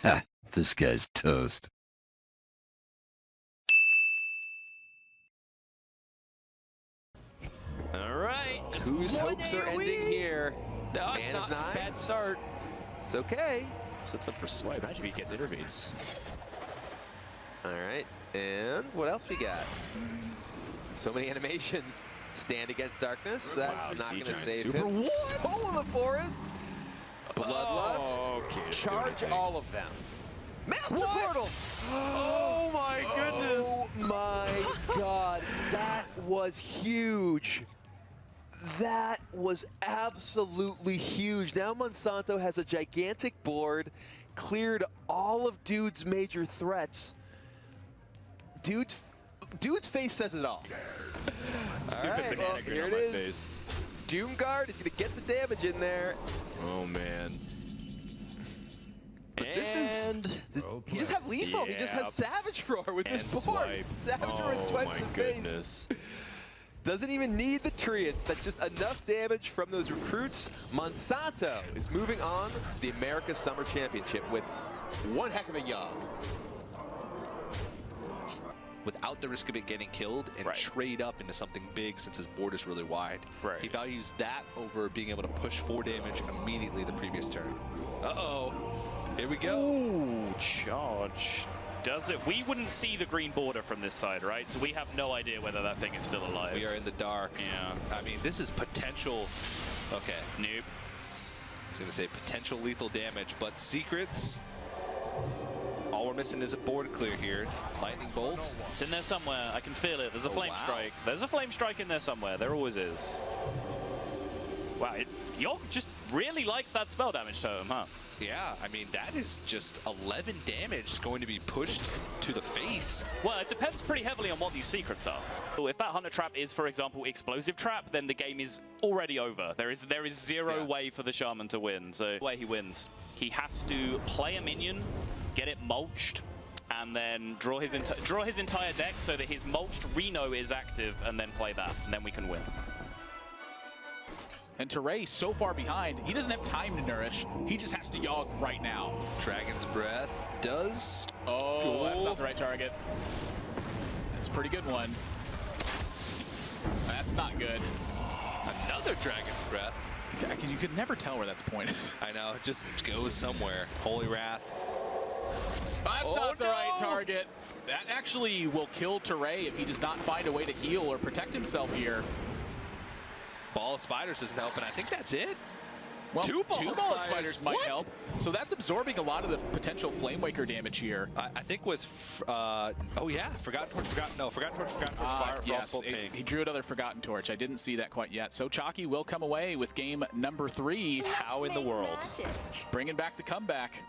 Ha, this guy's toast. All right. Whose hopes are ending here? No, it's Man not of a bad nines. start. It's okay. Sets up for swipe. Imagine if he gets innervates. All right, and what else we got? So many animations. Stand against darkness. That's not going to save him. Soul of the forest. Bloodlust. Oh, okay, Charge all of them. Master portal. Oh my goodness. Oh my god, that was huge. That was absolutely huge. Now Monsanto has a gigantic board, cleared all of Dude's major threats. Dude's face says it all. Stupid right, banana well, grin here on it my is. face. Doomguard is going to get the damage in there. Oh man. But he just have lethal. He just has Savage Roar with this board. Swipe. Savage Roar and swipe in the Goodness. face. Doesn't even need the treants. That's just enough damage from those recruits. Monsanto is moving on to the America Summer Championship with one heck of a Yogg. Without the risk of it getting killed and trade up into something big since his board is really wide. Right. He values that over being able to push 4 damage immediately the previous turn. Uh-oh. Here we go. Ooh, charge. Does it? We wouldn't see the green border from this side, right? So we have no idea whether that thing is still alive. We are in the dark. Yeah. I mean, this is potential. Okay. Nope. I was going to say potential lethal damage, but secrets. All we're missing is a board clear here. Lightning bolts. It's in there somewhere. I can feel it. There's a flame wow. strike. There's a flame strike in there somewhere. There always is. Wow, Yogg just really likes that spell damage totem, huh? Yeah, I mean, that is just 11 damage going to be pushed to the face. Well, it depends pretty heavily on what these secrets are. So if that Hunter Trap is, for example, Explosive Trap, then the game is already over. There is zero way for the Shaman to win. So the way he wins, he has to play a minion, get it mulched, and then draw his entire deck so that his mulched Reno is active, and then play that, and then we can win. And Teray so far behind, he doesn't have time to nourish. He just has to Yogg right now. Dragon's Breath does. Oh, that's not the right target. That's a pretty good one. That's not good. Another Dragon's Breath. You could never tell where that's pointed. I know, it just goes somewhere. Holy Wrath. That's not the right target. That actually will kill Teray if he does not find a way to heal or protect himself here. Ball of Spiders doesn't help, and I think that's it. Well, two ball of spiders might help. So that's absorbing a lot of the potential Flame Waker damage here. I think with, oh yeah, Forgotten Torch, Fire, yes, Frostbolt, Ping. he drew another Forgotten Torch. I didn't see that quite yet. So Chaki will come away with game number 3. How in the world? It's bringing back the comeback.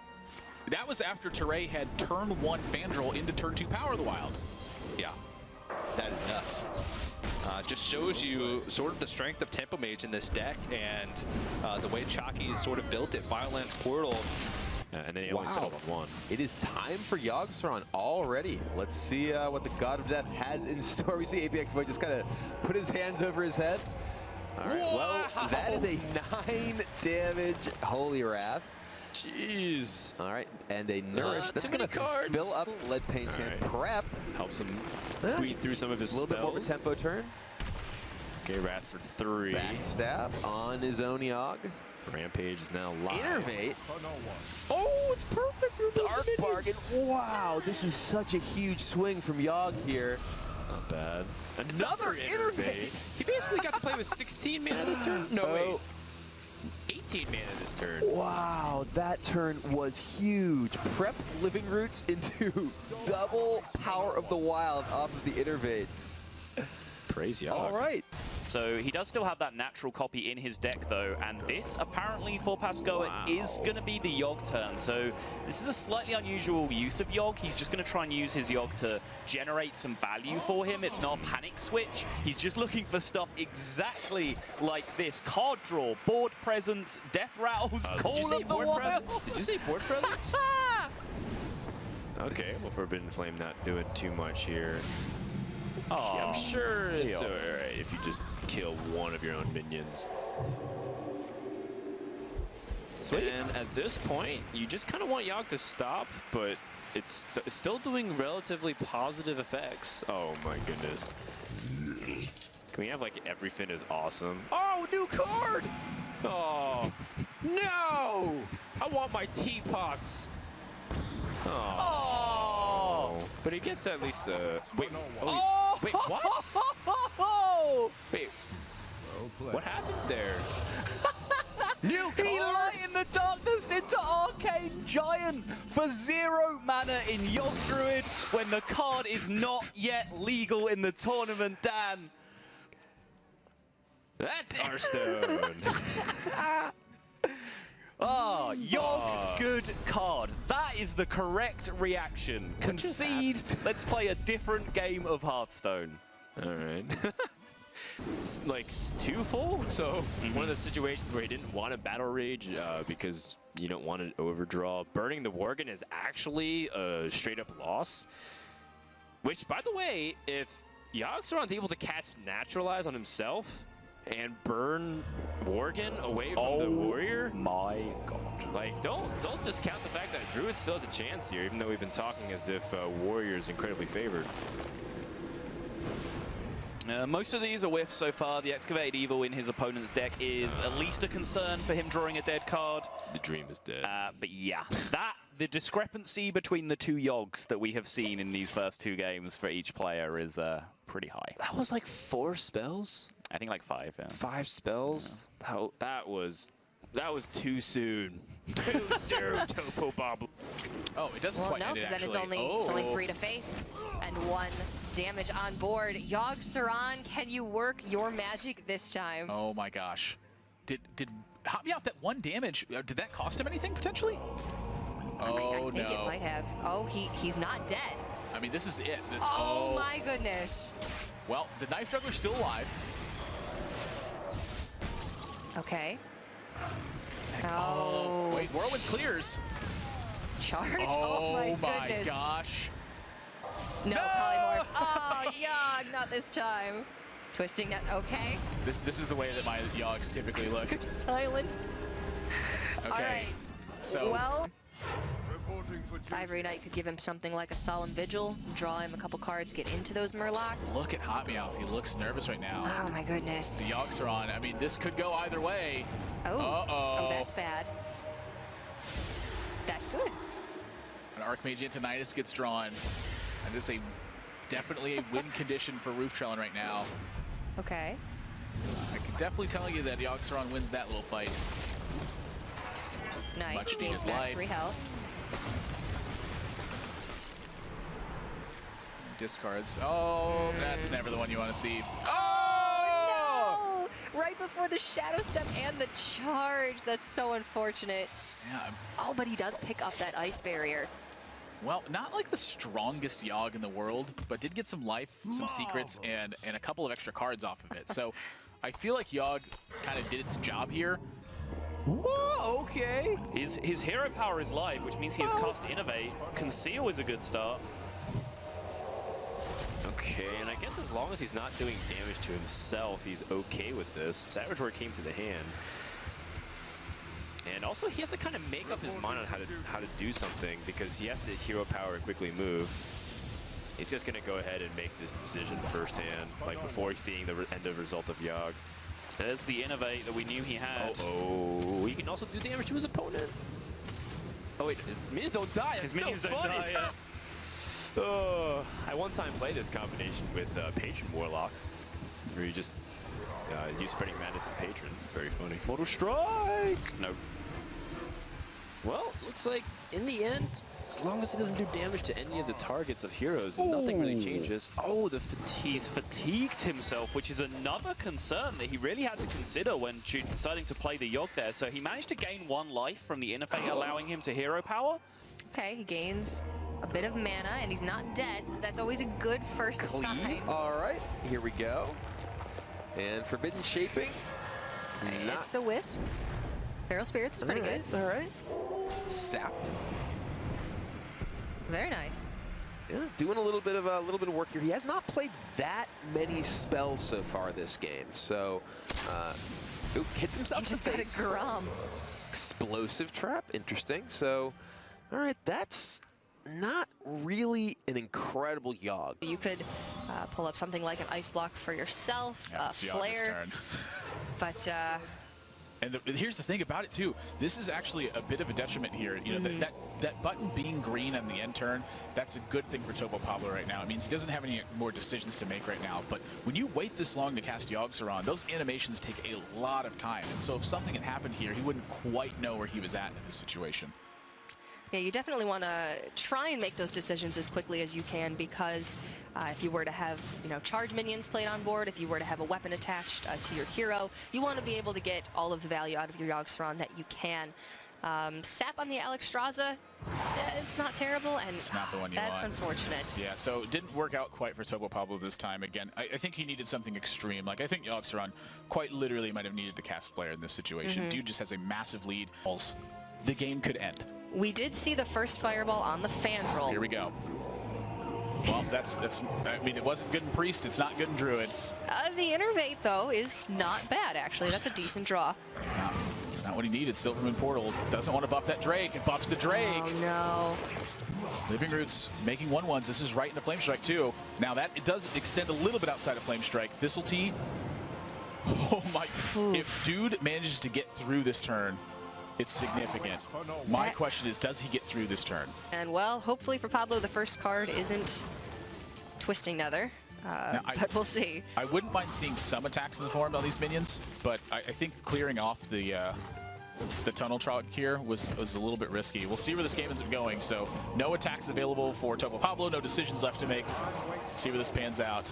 That was after Teray had turn 1 Fandral into turn 2 Power of the Wild. Yeah, that is nuts. Just shows you sort of the strength of Tempo Mage in this deck and the way Chaki is sort of built at Violence Portal. And then he only settled on 1. It is time for Yogg-Saron already. Let's see what the God of Death has in store. We see APX Boy just kind of put his hands over his head. All right, well, that is a 9 damage Holy Wrath. Jeez. All right, and a Nourish. That's going to cards. fill up Lead Paint's hand. Prep. Helps him weed through some of his A little bit more of a tempo turn. Okay, Wrath for 3. Backstab on his own Yogg. Rampage is now live. Innervate. Oh, it's perfect. Dark Bargain. Wow, this is such a huge swing from Yogg here. Not bad. Another Innervate. He basically got to play with 16 mana this turn? No, wait. 18 mana this turn. Wow, that turn was huge. Prep Living Roots into double Power of the Wild off of the Innervates. Praise Yogg. All right. So he does still have that natural copy in his deck, though, and this, apparently, for Pascoa, is going to be the Yogg turn. So this is a slightly unusual use of Yogg. He's just going to try and use his Yogg to generate some value for him. It's not a panic switch. He's just looking for stuff exactly like this. Card draw, board presence, death rattles, Call of the Wild. Did you say board presence? Okay, well, Forbidden Flame not doing too much here. Oh, I'm sure it's all right if you just kill one of your own minions. Sweet. And at this point, you just kind of want Yogg to stop, but it's still doing relatively positive effects. Oh my goodness. Can we have like everything is awesome? Oh, new card! Oh, no! I want my teapots. Oh. But he gets at least wait. Oh, wait, what? Wait. What happened there? New card. He lightened the darkness into Arcane Giant for 0 mana in Yogg Druid when the card is not yet legal in the tournament, Dan. That's Hearthstone. Oh, Yogg, good card. That is the correct reaction. Concede, let's play a different game of Hearthstone. All right. Like 2 full, so one of the situations where he didn't want to battle rage because you don't want to overdraw. Burning the Worgen is actually a straight up loss, which, by the way, if Yogg-Saron's able to catch Naturalize on himself and burn Worgen away from the warrior, my god. like don't discount the fact that Druid still has a chance here, even though we've been talking as if warrior is incredibly favored. Most of these are whiffs so far. The Excavated Evil in his opponent's deck is at least a concern for him drawing a dead card. The dream is dead. But yeah, the discrepancy between the 2 Yoggs that we have seen in these first 2 games for each player is pretty high. That was like 4 spells? I think like 5, yeah. 5 spells? Yeah. That was too soon. Too soon, Topo Bob. Oh, it doesn't Well, quite no, end it, because then actually. it's only 3 to face and 1 damage on board. Yogg-Saron, can you work your magic this time? Oh my gosh. Did hop me out that 1 damage? Did that cost him anything potentially? Oh I think it might have. Oh, he's not dead. I mean, this is it. Oh my goodness. Well, the Knife Juggler's still alive. Okay. Oh, wait, Warwind clears. Charge? Oh my my goodness. gosh. No, polymorph. Oh, Yogg, not this time. Twisting net, okay. This is the way that my Yoggs typically look. Silence. Okay. All right. So, Well, Ivory Knight could give him something like a Solemn Vigil, draw him a couple cards, get into those Murlocs. look at Hot Meowth. He looks nervous right now. Oh my goodness. The Yogg-Saron, I mean, this could go either way. Oh. Uh-oh. Oh, that's bad. That's good. An Archmage Antonidas gets drawn. And this is definitely a win condition for Roof Trellin right now. Okay. I can definitely tell you that Yogg-Saron wins that little fight. Nice. Much Gains needed back life. 3 health. Discards. Oh, that's never the one you want to see. Oh! No! Right before the Shadow Step and the charge. That's so unfortunate. Yeah. Oh, but he does pick up that Ice Barrier. Well, not like the strongest Yogg in the world, but did get some life, some secrets, and a couple of extra cards off of it. So I feel like Yogg kind of did its job here. Whoa, okay. His hero power is live, which means he has cast Innovate. Conceal is a good start. Okay, and I guess as long as he's not doing damage to himself, he's okay with this. Savage Word came to the hand. And also, he has to kind of make up his mind on how to do something, because he has to hero power and quickly move. He's just going to go ahead and make this decision firsthand, like before seeing the end of result of Yogg. There's the Innovate that we knew he had. Oh, he can also do damage to his opponent. Oh wait, his minions don't die. That's His minions so don't funny. die, yeah. I one time played this combination with Patron Warlock, where you just use Spreading Madness and Patrons. It's very funny. Mortal Strike! Nope. Well, looks like in the end, as long as it doesn't do damage to any of the targets of heroes, nothing really changes. Oh, the fatigue. He's fatigued himself, which is another concern that he really had to consider when deciding to play the Yogg there. So he managed to gain 1 life from the Innovate, allowing him to hero power. Okay, he gains a bit of mana, and he's not dead, so that's always a good first sign. All right, here we go. And Forbidden Shaping. It's a Wisp. Feral Spirits is pretty good. All right. Sap. Very nice. Yeah, doing a little bit of work here. He has not played that many spells so far this game, so ooh, hits himself. He just in got the a face. Grum. Explosive trap, interesting. So, all right, that's not really an incredible Yogg. You could pull up something like an ice block for yourself, Yeah, it's Yogg this flare, turn. but And here's the thing about it too. This is actually a bit of a detriment here. You know, that button being green on the end turn, that's a good thing for Topo Pablo right now. It means he doesn't have any more decisions to make right now. But when you wait this long to cast Yogg-Saron, those animations take a lot of time. And so if something had happened here, he wouldn't quite know where he was at in this situation. yeah, you definitely want to try and make those decisions as quickly as you can, because if you were to have, charge minions played on board, if you were to have a weapon attached to your hero, you want to be able to get all of the value out of your Yogg-Saron that you can. Sap on the Alexstrasza, it's not terrible, and It's not the one you that's want. Unfortunate. Yeah, so it didn't work out quite for Topo Pablo this time. Again, I think he needed something extreme. Like, I think Yogg-Saron quite literally might have needed to cast Flare in this situation. Dude just has a massive lead. The game could end. We did see the first fireball on the fan roll. Here we go. Well, that's. I mean, it wasn't good in Priest. It's not good in Druid. The Innervate, though, is not bad, actually. That's a decent draw. It's not what he needed. Silvermoon Portal doesn't want to buff that Drake. It buffs the Drake. Oh, no. Living Roots making 1/1s. This is right into Flame Strike, too. Now, that it does extend a little bit outside of Flame Strike. Thistle Tea. Oh, my. Oof. If Dude manages to get through this turn, it's significant. My question is, does he get through this turn? And, well, hopefully for Pablo, the first card isn't Twisting Nether. But we'll see. I wouldn't mind seeing some attacks in the form on these minions, but I think clearing off the tunnel trog here was a little bit risky. We'll see where this game ends up going. So no attacks available for Topo Pablo, no decisions left to make. Let's see where this pans out.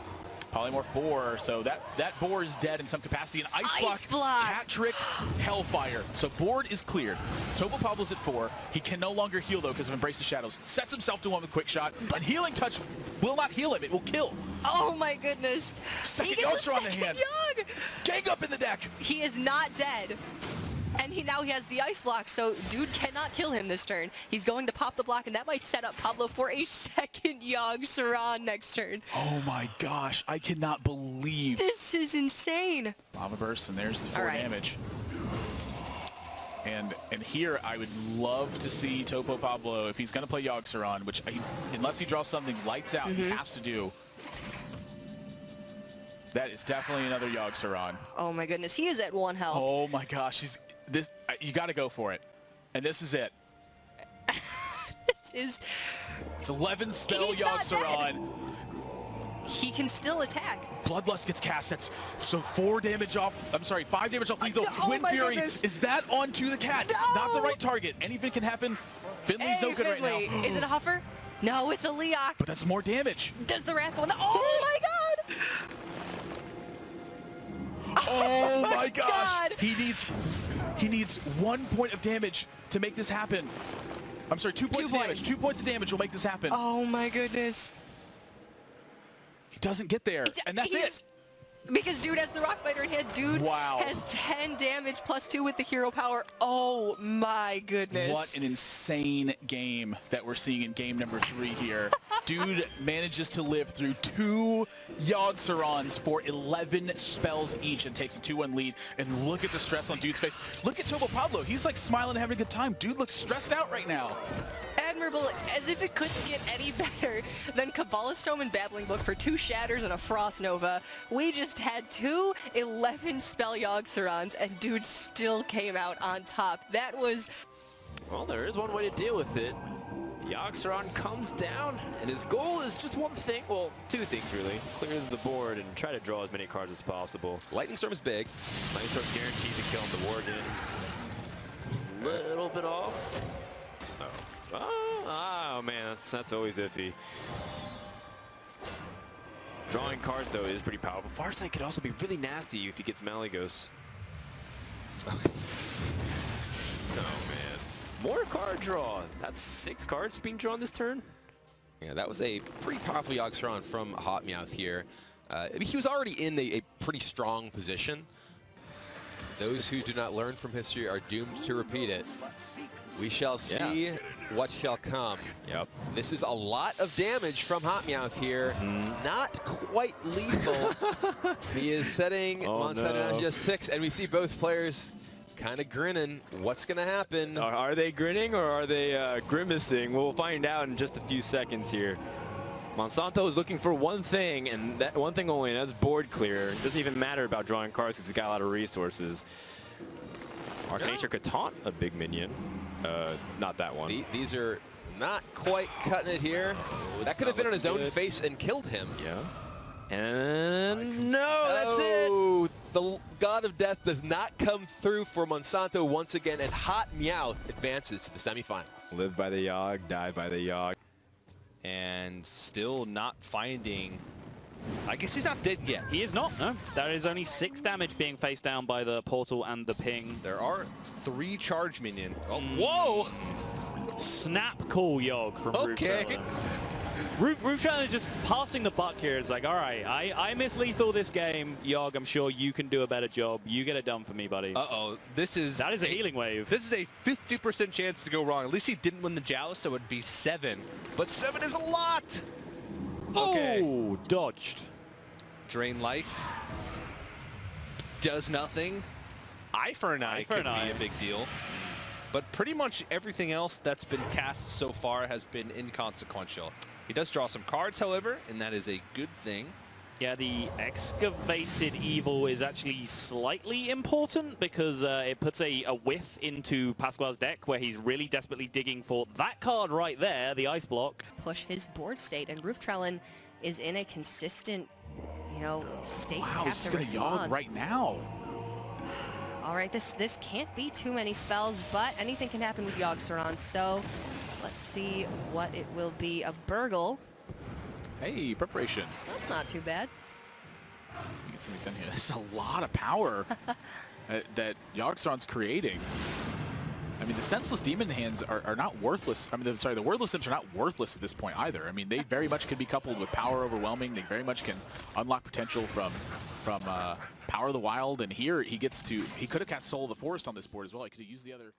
Polymorph Boar, so that Boar is dead in some capacity. An Ice Block, Cat Trick, Hellfire. So board is cleared. Topo Pablo's at 4. He can no longer heal, though, because of Embrace the Shadows. Sets himself to 1 with Quick Shot, and Healing Touch will not heal him. It will kill. Oh, my goodness. Second He gets a Yogg-Saron in the second hand. Yogg! Gang up in the deck. He is not dead. And now he has the ice block, so Dude cannot kill him this turn. He's going to pop the block, and that might set up Pablo for a second Yogg-Saron next turn. Oh my gosh, I cannot believe. This is insane. Lava Burst, and there's the 4 All right. damage. And here, I would love to see Topo Pablo, if he's going to play Yogg-Saron, which unless he draws something lights out, he has to do. That is definitely another Yogg-Saron. Oh my goodness, he is at 1 health. Oh my gosh, you got to go for it. And this is it. This is... It's 11 spell He's not Yogg-Saron. He can still attack. Bloodlust gets cast. That's so 5 damage off lethal. Oh Wind my Fury. goodness. Is that onto the cat? No. It's not the right target. Anything can happen. Finley's no good Finley. right now. Is it a Huffer? No, it's a Leok. But that's more damage. Does the Wrath go in the... Oh my god! Oh my gosh. God. He needs 1 point of damage to make this happen. I'm sorry, 2 points of damage. 2 points of damage will make this happen. Oh my goodness. He doesn't get there, and that's it. Because Dude has the Rock Biter in hand. Dude Wow. has 10 damage plus 2 with the hero power. Oh my goodness. What an insane game that we're seeing in game number 3 here. Dude manages to live through 2 Yogg-Sarons for 11 spells each and takes a 2-1 lead. And look at the stress on Dude's face. Look at Topo Pablo. He's like smiling and having a good time. Dude looks stressed out right now. Admirable, as if it couldn't get any better than Kabbalah's Tome and Babbling Book for 2 Shatters and a Frost Nova. We just had 2 11 spell Yogg-Sarons, and Dude still came out on top. That was... Well, there is one way to deal with it. Yogg-Saron comes down, and his goal is just one thing. Well, 2 things, really. Clear the board and try to draw as many cards as possible. Lightning Storm is big. Lightning Storm guaranteed to kill him, the Worgen. Little bit off. Oh man, that's always iffy. Drawing cards, though, is pretty powerful. Farsight could also be really nasty if he gets Malygos. Oh, man. More card draw. That's 6 cards being drawn this turn. Yeah, that was a pretty powerful Yogg-Saron from Hot Meowth here. He was already in a pretty strong position. Those who do not learn from history are doomed to repeat it. We shall see what shall come. Yep. This is a lot of damage from Hot Meowth here. Not quite lethal. He is setting Monsanto down to just 6, and we see both players kind of grinning. What's going to happen? Are they grinning or are they grimacing? We'll find out in just a few seconds here. Monsanto is looking for one thing, and that one thing only, and that's board clear. It doesn't even matter about drawing cards because he's got a lot of resources. Arcanature could taunt a big minion. Not that one. These are not quite cutting it here. That could have been on his own face and killed him. Yeah. And no, that's it. The God of Death does not come through for Monsanto once again, and Hot Meowth advances to the semifinals. Live by the Yogg, die by the Yogg. And still not finding... I guess he's not dead yet. He is not, no. There is only 6 damage being faced down by the portal and the ping. There are 3 charge minions. Oh, whoa! Snap call, Yogg, from Okay. Rooftrellen is just passing the buck here. It's like, all right, I miss lethal this game. Yogg, I'm sure you can do a better job. You get it done for me, buddy. Uh-oh. That is a healing wave. This is a 50% chance to go wrong. At least he didn't win the joust, so it would be 7. But 7 is a lot! Okay. Oh, dodged. Drain life. Does nothing. Eye for an eye could be a big deal. But pretty much everything else that's been cast so far has been inconsequential. He does draw some cards, however, and that is a good thing. Yeah, the Excavated Evil is actually slightly important because it puts a whiff into Pasquale's deck where he's really desperately digging for that card right there, the Ice Block. Push his board state, and Rooftrellen is in a consistent, you know, state to Wow, have he's to going to Yogg respond. right now. All right, this can't be too many spells, but anything can happen with Yogg-Saron, so let's see what it will be. A Burgle. Hey, preparation. That's not too bad. Get something done here. This is a lot of power that Yogg-Saron's creating. I mean, the Senseless Demon hands are not worthless. I mean, the Wordless Imps are not worthless at this point either. I mean, they very much can be coupled with Power Overwhelming. They very much can unlock potential from Power of the Wild. And here he gets to, he could have cast Soul of the Forest on this board as well. He could have used the other.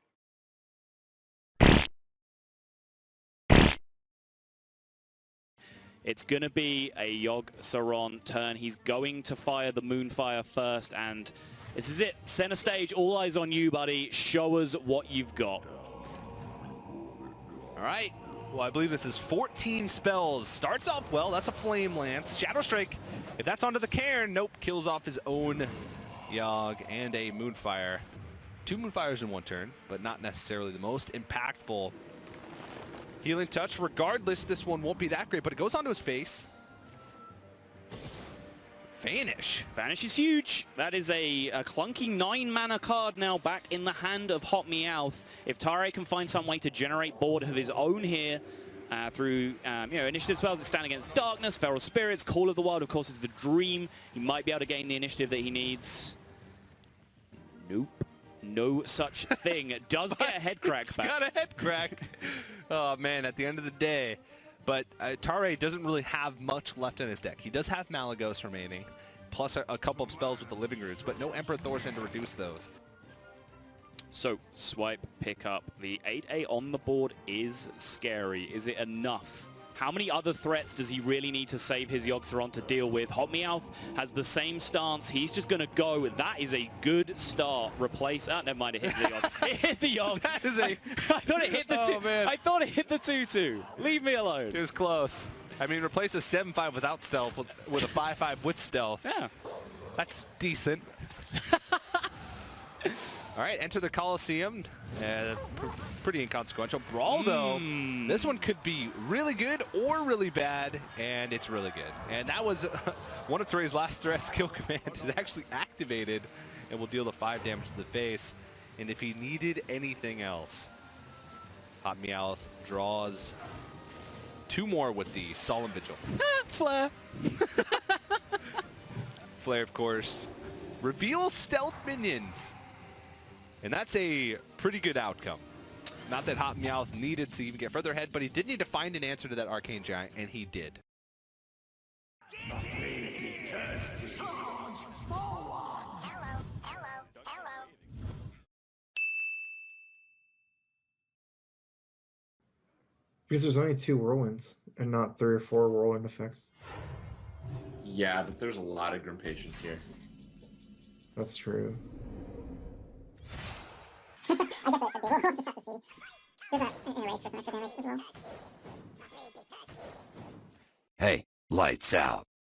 It's going to be a Yogg-Saron turn. He's going to fire the Moonfire first, and this is it. Center stage, all eyes on you, buddy. Show us what you've got. All right. Well, I believe this is 14 spells. Starts off well. That's a Flame Lance. Shadow Strike. If that's onto the Cairn, nope. Kills off his own Yogg and a Moonfire. 2 Moonfires in 1 turn, but not necessarily the most impactful. Healing Touch. Regardless, this one won't be that great, but it goes onto his face. Vanish. Vanish is huge. That is a clunky 9-mana card now back in the hand of Hot Meowth. If Tare can find some way to generate board of his own here through initiative spells that stand against Darkness, Feral Spirits, Call of the Wild, of course, is the dream. He might be able to gain the initiative that he needs. Nope. No such thing. It does get a head crack back. Got a head crack. Oh, man, at the end of the day. But Tare doesn't really have much left in his deck. He does have Malagos remaining, plus a couple of spells with the Living Roots, but no Emperor Thorson to reduce those. So, swipe, pick up. The 8-8 on the board is scary. Is it enough? How many other threats does he really need to save his Yogg-Saron to deal with? Hot Meowth has the same stance. He's just going to go. That is a good start. Replace... never mind. It hit the Yogg. It hit the Yogg. That is a... I thought it hit the Oh, man. I thought it hit the 2-2. Leave me alone. It was close. I mean, replace a 7-5 without stealth with a 5-5 with stealth. Yeah. That's decent. All right, enter the Coliseum. Pretty inconsequential. Brawl, though. This one could be really good or really bad, and it's really good. And that was one of Tare's last threats. Kill Command is actually activated and will deal the 5 damage to the face. And if he needed anything else, Hot Meowth draws 2 more with the Solemn Vigil. Flare. Flare, of course. Reveals stealth minions. And that's a pretty good outcome. Not that Hot Meowth needed to even get further ahead, but he did need to find an answer to that Arcane Giant, and he did. Because there's only 2 whirlwinds and not 3 or 4 whirlwind effects. Yeah, but there's a lot of Grim Patience here. That's true. Hey, lights out.